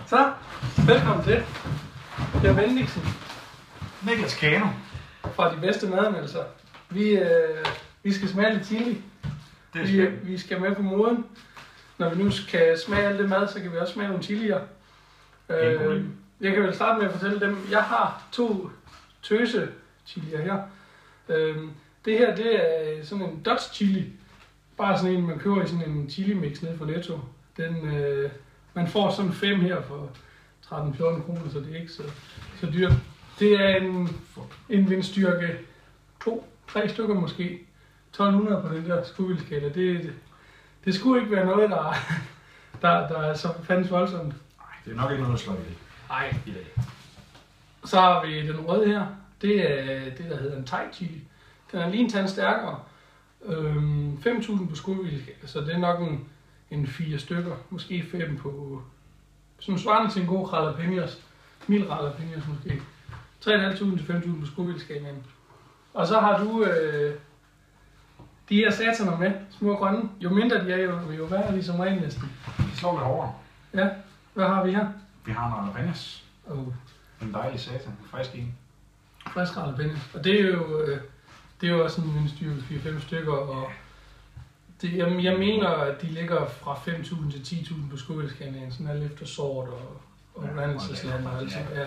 Så, velkommen til. Jeg er Bendiksen. Niklas Kano. Fra de bedste madanmeldelser. Vi skal smage lidt chili. Vi skal med på moden. Når vi nu skal smage alt det mad, så kan vi også smage nogle chilier. Jeg kan vel starte med at fortælle dem. Jeg har 2 tøse chilier her. Det her, det er sådan en Dutch chili. Bare sådan en, man køber i sådan en chili mix nede fra Netto. Man får sådan 5 her for 13-14 kroner, så det er ikke så dyrt. Det er en vindstyrke 2-3 stykker måske. 1200 på den der skudvildskala. Det skulle ikke være noget, der er så fandens voldsomt. Nej, det er nok ikke noget, der slår i det. Nej. I dag. Så har vi den røde her. Det er det, der hedder en Thai chili. Den er lige en tand stærkere. 5.000 på skudvildskala, så det er nok en 4 stykker. Måske 5 på... Sådan svarende til en god jalapenos. Mild jalapenos måske. 3.500 til 5.000 på skudvildskalaen. Og så har du de her sataner med, små grønne. Jo mindre de er, jo værre er de som regel næsten. De slår lidt hårdere. Ja, hvad har vi her? Vi har noget jalapenos. En dejlig satan. Frisk en. Frisk jalapenos. Og det er jo også en styrke 4-5 stykker. Og jeg mener, at de ligger fra 5.000 til 10.000 på skudvildskalaen. Sådan alt efter sort og oprindelsesland og alt sådan. Ja.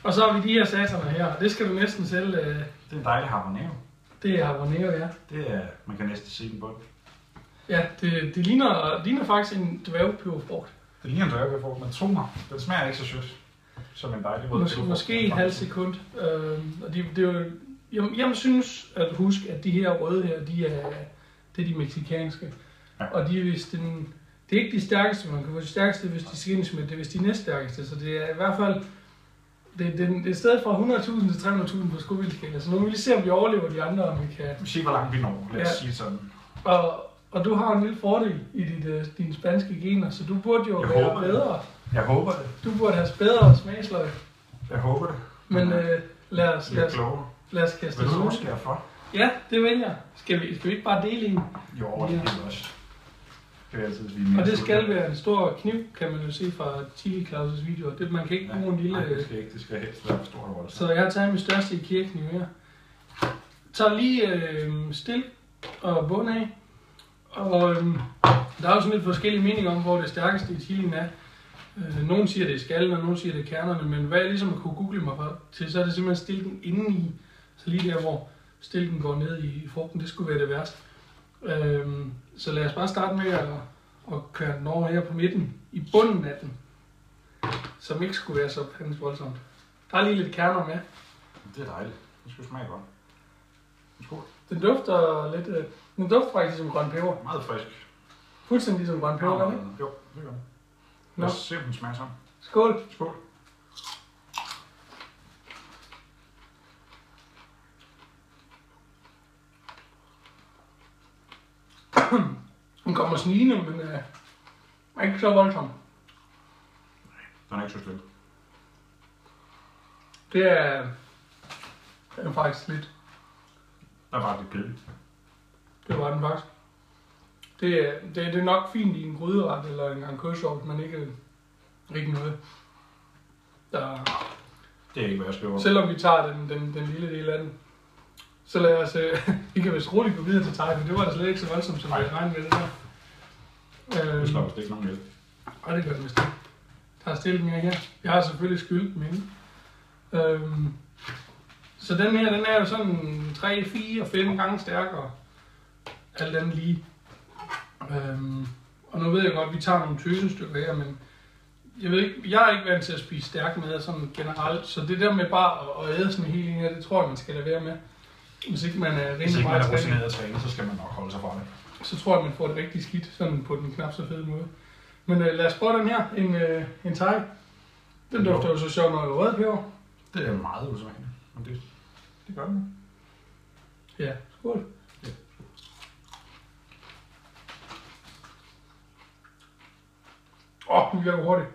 Og så har vi de her sataner her. Det skal du næsten selv... Det er en dejlig habanero. Det er habanero, ja. Det er, man kan næsten se den på. Ja, det ligner faktisk en dværgpeberfrugt. Det ligner en dværgpeberfrugt, men tro mig, den smager ikke så sødt som en dejlig rød peberfrugt. Måske et halvt sekund. Og det er jo, jeg synes at huske, at de her røde her, det er de mexikanske. Ja. Og det er ikke de stærkeste, man kan få. De stærkeste, hvis de skinsmæt, det er hvis de næststærkeste. Så det er i hvert fald... Det er et sted fra 100.000 til 300.000 på skudvildskala, så nu vil vi se, om vi overlever de andre, om vi kan... Vi se, hvor langt vi når, lad os sige sådan. Og du har en lille fordel i dine spanske gener, så du burde jo være bedre. Jeg håber det. Du burde have bedre smagsløg. Jeg håber det. Men lad os kaste Vil du også skære for? Ja, det vil jeg. Skal vi ikke bare dele en? Jo, det er også. Og det skal være en stor kniv, kan man jo se fra Chili Claus' videoer. Man kan ikke bruge en lille... Nej, det skal helst være for stor. Så jeg har taget min største IKEA-kniv her. Tag lige stil og bund af. Og der er jo sådan lidt forskellige meninger om, hvor det stærkeste i chilien er. Nogle siger, det er skallen, og nogle siger, det er kernerne. Men hvad jeg ligesom kunne google mig til, så er det simpelthen stilken indeni. Så lige der, hvor stilken går ned i frugten, det skulle være det værste. Så lad os bare starte med at køre den over her på midten, i bunden af den, som ikke skulle være så fandens voldsomt. Der er lige lidt kerner med. Det er dejligt. Det skal smage godt. Skål. Den dufter lidt, den dufter faktisk som grøn peber. Meget frisk. Fuldstændig som grøn peber, ikke? Jo, det gør det. Lad os se, om den smager sammen. Skål. Skål. Den kommer snigende, men er ikke så voldsom. Nej, den er ikke så slem. Det er faktisk lidt. Der var lidt kedeligt. Det var den faktisk. Det er nok fint i en gryderet eller en gang kødsovs, men ikke noget. Det er ikke, hvad jeg skriver. Selvom vi tager den lille del af den. Så lad os... vi kan vist roligt gå videre til Thai, men det var da slet ikke så voldsomt, som jeg regnede med det der. Det slår vist ikke nogen hjælp. Og det gør det vist ikke. Der er stillet mere her. Jeg har selvfølgelig skyldt dem inde. Så den her, den er jo sådan 3, 4, 5 gange stærkere. Alt andet lige. Og nu ved jeg godt, at vi tager nogle tøsestykker her, men jeg er ikke vant til at spise stærk mad sådan generelt, så det der med bare at æde sådan en hel en her, det tror jeg, man skal lade være med. Hvis ikke man er rimelig meget træning, så skal man nok holde sig fra det. Så tror jeg, man får det rigtig skidt, sådan på den knap så fede måde. Men lad os prøve den her, en Thai. Den dufter jo så sjovt nok af rødpeber. Det er meget usædvanligt, men det gør den. Ja, skål. Ja. Nu bliver det hurtigt.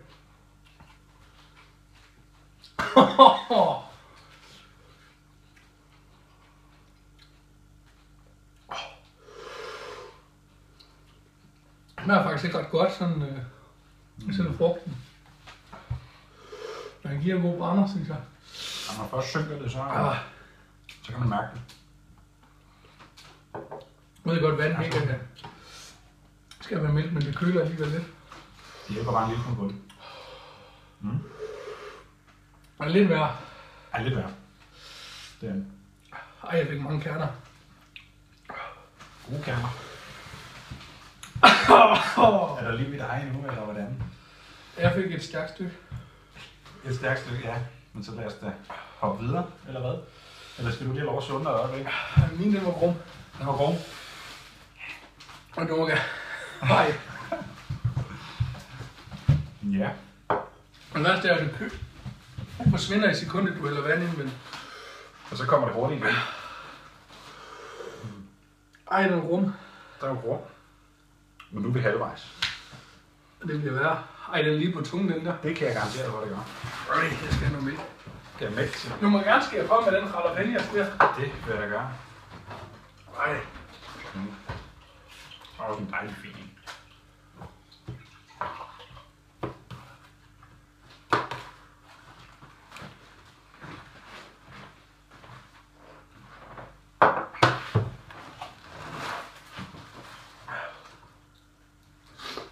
Den er faktisk ikke ret godt, sådan selve frugten. Man giver en god brænder, synes jeg. Når man først synker det, så kan man mærke det. Jeg ved godt, vand ikke skal være mildt, men det køler alligevel lidt. Det hjælper bare en lille smule på det. Og lidt værre. Ja, lidt værre. Det er det. Ej, jeg fik mange kerner. Gode kerner. Er der lige ved dig nu, eller hvordan? Jeg fik et stærkt stykke. Et stærkt stykke, ja. Men så lad os da hoppe videre, eller hvad? Eller skal du lige lov at sunde dig, ikke? Min, den var grum. Den var grum. Og nu må jeg... Ej. Ja. Og værste er, at det forsvinder i sekundet, du hælder vand ind, men... Og så kommer det hurtigt igen. Ej, den er grum. Der er jo grum. Men nu er vi halvvejs. Det bliver værre. Ej, den er lige på tungen, den der. Det kan jeg garantere, hvor det gør. Ej, det skal jeg nu med. Kan jeg mælke til? Du må gerne skære frem med den jalapeno der. Det vil jeg da gøre. Ej. Og en dejlig fin.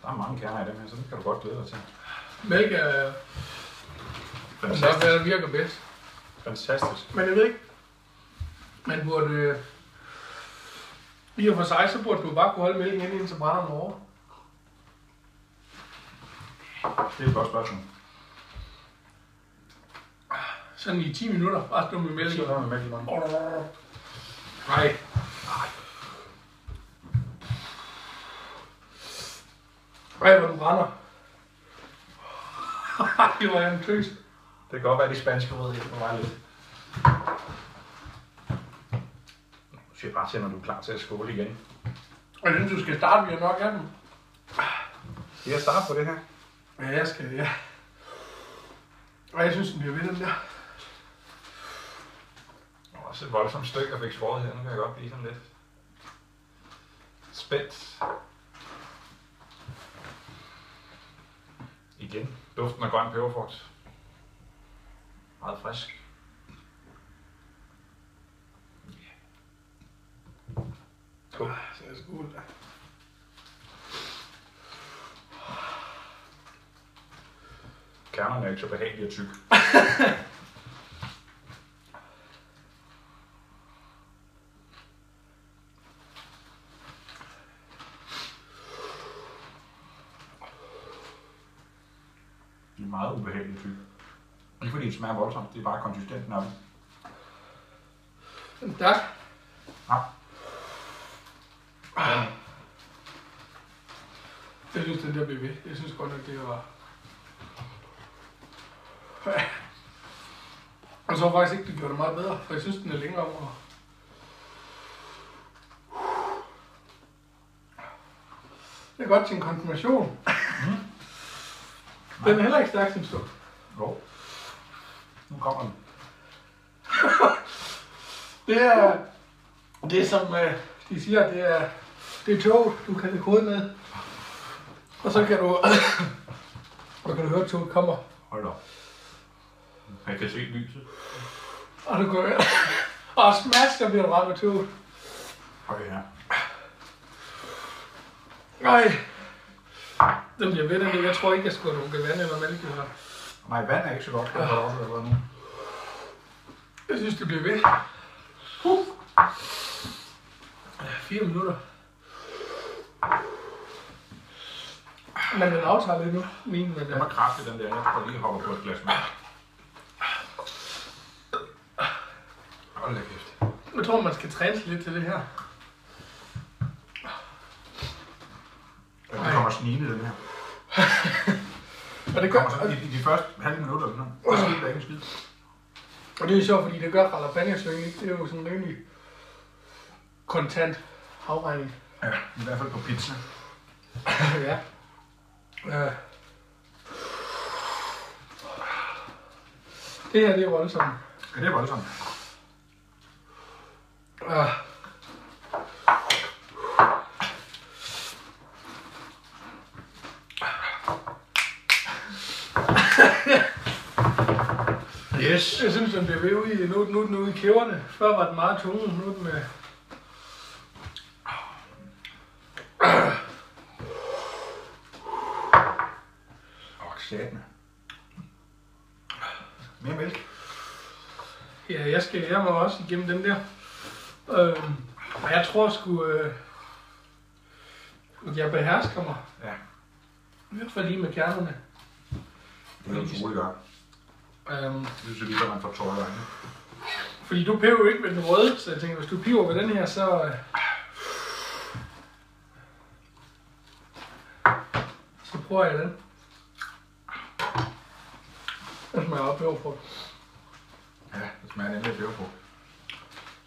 Der er mange kerner i dem her, så det kan du godt glæde dig til. Mælk er... Fantastisk. Det virker bedst. Fantastisk. Men jeg ved ikke. Man burde... I og for sig, så burde du bare kunne holde mælken ind, indtil brænderne over. Det er et godt spørgsmål. Sådan i 10 minutter, bare stå med mælk i. Så er med mælk i munden. Nej. Ej, hvor du brænder. Det var en tøs. Det kan godt være, de spanske rød hjælper mig lidt. Nu siger jeg bare til, når du er klar til at skåle igen. Og jeg synes, du skal starte, vi har nok af dem. Skal jeg starte på det her? Ja, jeg skal, ja. Og jeg synes, den bliver ved den der. Også et voldsomt stykke, jeg fik skåret her. Nu kan jeg godt blive sådan lidt spændt. Igen, duften af grøn peberfrugt. Meget frisk. Skål. Så er det skål. Kernerne er ikke så behagelige at tykke. De er meget ubehagelige at tykke. Ikke fordi det smager voldsomt, det er bare konsistensen af dem. Tak. Ja. Jeg synes, den der blev ved. Jeg synes godt, at det var... Og så faktisk ikke, det gjorde det meget bedre, for jeg synes, den er længere over. Det er godt til en konfirmation. Den er heller ikke stærk, synes du? Jo. Nu kommer den. Det er som de siger, det er toget, du kan det kode med. Og så kan du, høre, at toget kommer. Hold da. Jeg kan se lyset. Og du kan høre, og smask, der bliver ramt med toget. Okay, ja. Nej. Den bliver ved, den. Jeg tror ikke, jeg skulle have nogle vand eller mælk. Nej, vand er ikke så godt, kan jeg også have nu. Jeg synes, det bliver ved. 4 minutter. Men den aftager lidt nu. Men Den var kraftig, den der. Jeg tror lige hopper på et glas mælk. Hold da kæft. jeg tror, man skal træne lidt til det her. Ja, det kommer snigende, den her. Og det Det gør, kommer sådan i de første halve minutter, den her. Og så er der ikke en skid. og det er sjovt, fordi det gør jalapeno-sving ikke. Det er jo sådan en rimelig kontant afregning. Ja, i hvert fald på pizza. Ja. Det her, det er voldsomt. Ja, det er voldsomt. Yes. Jeg synes, den bliver ved ude i, nu er den ude i kæverne. Før var den meget tunge, nu er den med... Satan. Mere mælk. Ja, jeg må også igennem den der. Og jeg tror sgu, jeg behersker mig. Ja. I hvert fald lige med kernerne. Det er utroligt godt. Det synes jeg, man får tøjet. Fordi du peber jo ikke med den røde, så jeg tænker, hvis du piver med den her, så prøver jeg den. Den smager op peberfrugt. Ja, det smager nemlig af peberfrugt.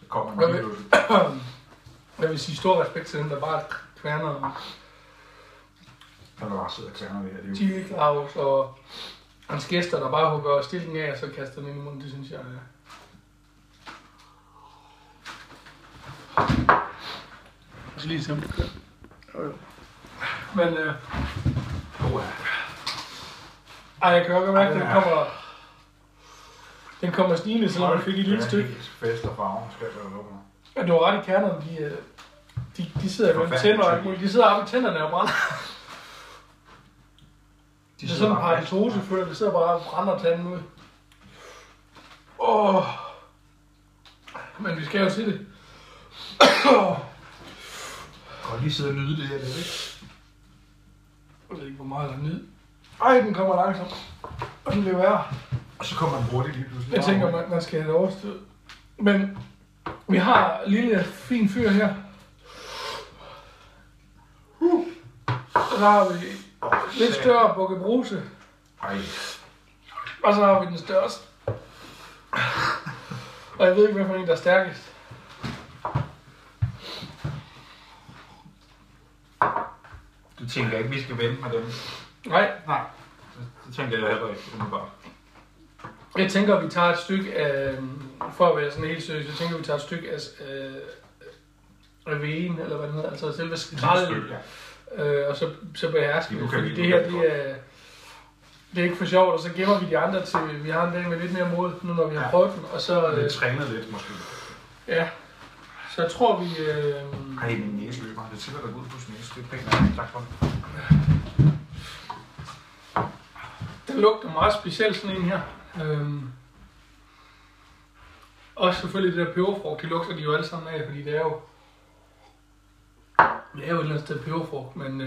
Så kommer man lige ud. Jeg vil sige stor respekt til dem, der bare kværner. Der bare sidder og kværner ved her. Chili Claus og hans gæster, der bare hugger stilken af, og så kaster den ind i munden, det synes jeg. Jeg skal lige se, om det kører. Men jeg kan godt mærke, at den kommer snigende, selvom vi fik et lille stykke. Fest og farve, skal jeg lukke. Ja, du har ret i kernerne, de sidder jo med tænder og alt muligt. De sidder oppe i tænderne og brænder. Det er sådan en paratose, føler det sidder bare og brænder tanden ud. Men vi skal jo til det. Og lige sidde og nyde det her lidt, ikke? Jeg ved ikke, hvor meget der er nyd. Ej, den kommer langsomt. Og den bliver værre. Og så kommer den hurtigt lige pludselig. Jeg tænker, man skal have det overstået. Men vi har en lille fin fyr her. Så har vi lidt større Bukke Bruse. Og så har vi den største. Og jeg ved ikke, hvilken en der er stærkest. Du tænker ikke, vi skal vente med dem? Nej. Det tænker jeg heller ikke, umiddelbart. Jeg tænker, at vi tager et stykke af, for at være sådan helt seriøs, jeg tænker, at vi tager et stykke af vægen, eller hvad det hedder, altså selve skralden, og så behersker vi, fordi det her, det er ikke for sjovt, og så gemmer vi de andre til, vi har en dag med lidt mere mod, nu når vi har prøvet den, og så... Lidt trænet lidt, måske. Ja, så jeg tror vi... Ej, min næse løber, det tæller der ud på sin næse, det er pænt, tak for det. Den lugter meget specielt, sådan en her. Også selvfølgelig det der peberfrugt, det lugter de jo alle sammen af, fordi det er jo et eller andet sted peberfrugt, men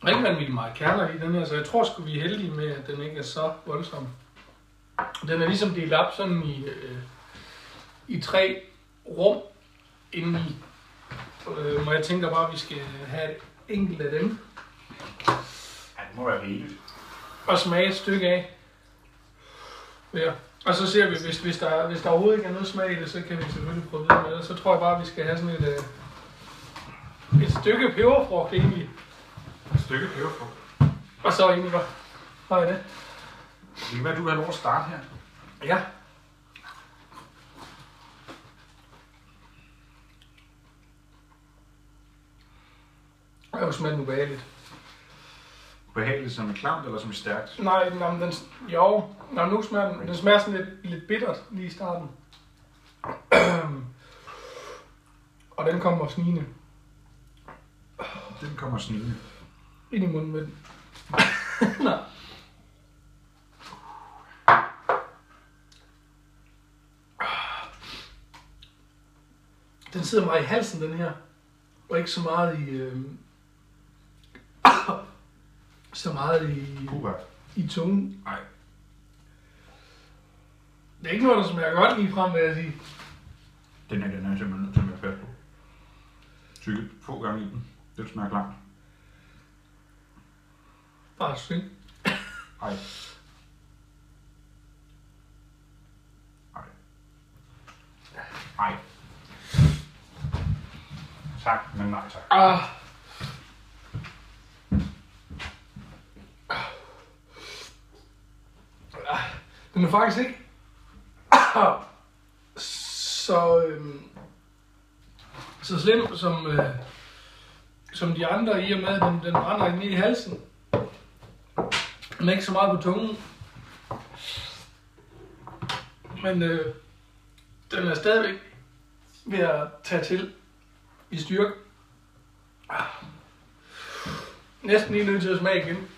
ikke vanvittigt meget kerner i den her, så jeg tror sgu vi er heldige med, at den ikke er så voldsom. Den er ligesom delt op sådan i 3 rum indeni, og jeg tænker bare, at vi skal have et enkelt af dem. Ja, det må være rigeligt. Og smage et stykke af. Ja. Og så ser vi, hvis der overhovedet ikke er noget smag i det, så kan vi selvfølgelig prøve videre med det. Så tror jeg bare, at vi skal have sådan et stykke peberfrugt egentlig. Et stykke peberfrugt? Og så egentlig bare. Hvad er det? Det kan være, du har lov at starte her. Ja. Det er jo smagen ubehageligt. Ubehageligt som klamt eller som stærkt? Nej, nu smager den smager sådan lidt bittert lige i starten. Og den kommer snigende. Den kommer snigende. Ind i munden med den. Nej. Den sidder meget i halsen, den her. Og ikke så meget i tungen. Nej. Det er ikke noget, der smager godt lige frem, vil jeg sige. Den er simpelthen nødt til at være fast på. Tykket få gange i den. Det smager klamt. Bare syng. Nej. Nej. Tak, men nej tak. Den er faktisk ikke så slem som de andre, i og med, at den brænder ned i halsen. Den er ikke så meget på tungen. Men den er stadigvæk ved at tage til i styrke. Næsten lige nødt til at smage igen.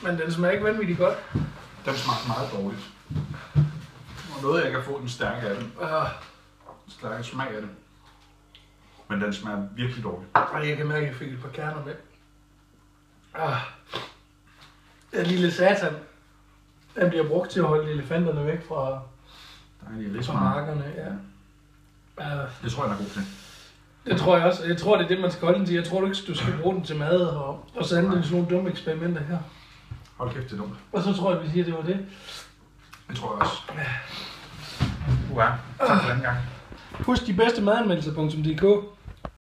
Men den smager ikke vanvittigt godt. Den smager meget dårligt. Og noget, jeg kan få den stærke af den. Den stærke smag af den. Men den smager virkelig dårligt. Jeg kan mærke, at jeg fik et par kerner med. Den lille satan, den bliver brugt til at holde elefanterne væk fra markerne. Ja. Det tror jeg, den er god til. Det tror jeg også. Jeg tror, det er det, man skal holde den til. Jeg tror ikke, du skal bruge den til mad og sende den sådan nogle dumme eksperimenter her. Hold kæft, det er dumt. Og så tror jeg, vi siger, at det var det. Det tror jeg også. Tak for den gang. Husk de bedste madanmeldelser.dk